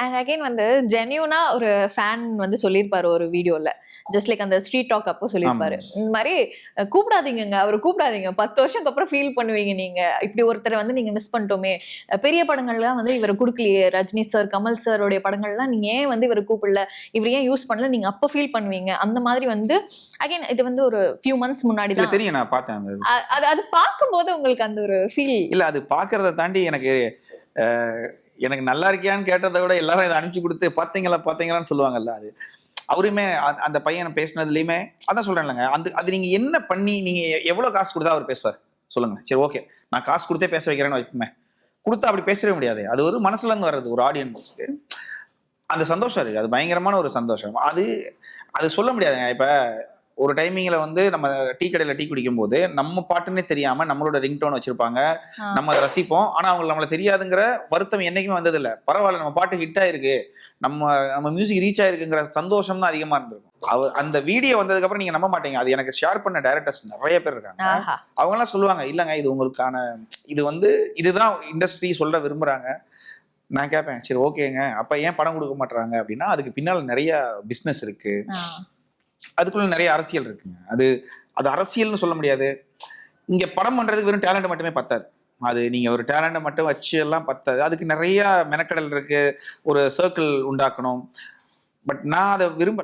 And again வந்து ஜென்யூனா ஒரு fan வந்து சொல்லியிருப்பாரு ஒரு வீடியோல, ஜஸ்ட் லைக் அந்த ஸ்ட்ரீட் டாக் அப்போ சொல்லியிருப்பாரு, இந்த மாதிரி கூப்பிடாதீங்க அவரை கூப்பிடாதீங்க, 10 வருஷம் அப்புறம் ஃபீல் பண்ணுவீங்க நீங்க, இப்படி ஒருத்தரை வந்து நீங்க மிஸ் பண்ணிட்டோமே, பெரிய படங்கள்லாம் வந்து இவரை கொடுக்கலையே, ரஜினி சார் கமல் சாரோடைய படங்கள்லாம் நீங்க ஏன் வந்து இவரை கூப்பிடல, இவர் ஏன் யூஸ் பண்ணல, நீங்க அப்போ ஃபீல் பண்ணுவீங்க. அந்த மாதிரி வந்து அகைன் இது வந்து ஒரு ஃபியூ மந்த்ஸ் முன்னாடி தான் தெரியும், நான் பார்த்தேன். அது பார்க்கும்போது உங்களுக்கு அந்த ஒரு ஃபீல் இல்ல, அது பாக்குறத தாண்டி எனக்கு நல்லா இருக்கியான்னு கேட்டதை விட எல்லாரும் இதை அனுப்பிச்சு கொடுத்து பாத்தீங்களான்னு சொல்லுவாங்கல்ல. அது அவருமே அந்த பையன் பேசினதுலயுமே அதான் சொல்றேன் இல்லைங்க, அது நீங்க என்ன பண்ணி நீங்க எவ்வளவு காசு கொடுத்தா அவர் பேசுவார் சொல்லுங்க. சரி ஓகே, நான் காசு கொடுத்தே பேச வைக்கிறேன்னு வைப்போமே, கொடுத்தா அப்படி பேசவே முடியாது. அது ஒரு மனசுல இருந்து வர்றது, ஒரு ஆடியன்ஸ்க்கு அந்த சந்தோஷம் இருக்கு, அது பயங்கரமான ஒரு சந்தோஷம். அது சொல்ல முடியாதுங்க. இப்ப ஒரு டைமிங்ல வந்து நம்ம டீ கடையில டீ குடிக்கும் போது நம்ம பாட்டுன்னே தெரியாம நம்மளோட ரிங்டோன் வச்சிருப்பாங்க, நம்ம அதை ரசிப்போம். ஆனா அவங்க நம்மள தெரியாதுங்கிற வருத்தம் என்னைக்குமே வந்தது இல்ல. பரவாயில்ல, நம்ம பாட்டு ஹிட் ஆயிருக்கு, நம்ம மியூசிக் ரீச் ஆயிருக்குங்கிற சந்தோஷம் தான் அதிகமா இருந்திருக்கும். அந்த வீடியோ வந்ததுக்கு அப்புறம் நீங்க நம்ப மாட்டீங்க, அது எனக்கு ஷேர் பண்ண டைரக்டர்ஸ் நிறைய பேர் இருக்காங்க. அவங்க எல்லாம் சொல்லுவாங்க, இல்லங்க இது உங்களுக்கான, இது வந்து இதுதான் இண்டஸ்ட்ரி சொல்ல விரும்புறாங்க. நான் கேட்பேன், சரி ஓகேங்க, அப்ப ஏன் படம் கொடுக்க மாட்டாங்க அப்படின்னா, அதுக்கு பின்னால் நிறைய பிசினஸ் இருக்கு, அதுக்குள்ள நிறைய அரசியல் இருக்குங்க. அது அரசியல்னு சொல்ல முடியாது. இங்க படம் பண்றதுக்கு வெறும் டேலண்ட் மட்டுமே பத்தாது. அது நீங்க ஒரு டேலண்ட்டை மட்டும் வச்சு எல்லாம் பத்தாது. அதுக்கு நிறைய மெனக்கடல் இருக்கு, ஒரு சர்க்கிள் உண்டாக்கணும். பட் நான் அதை விரும்பல.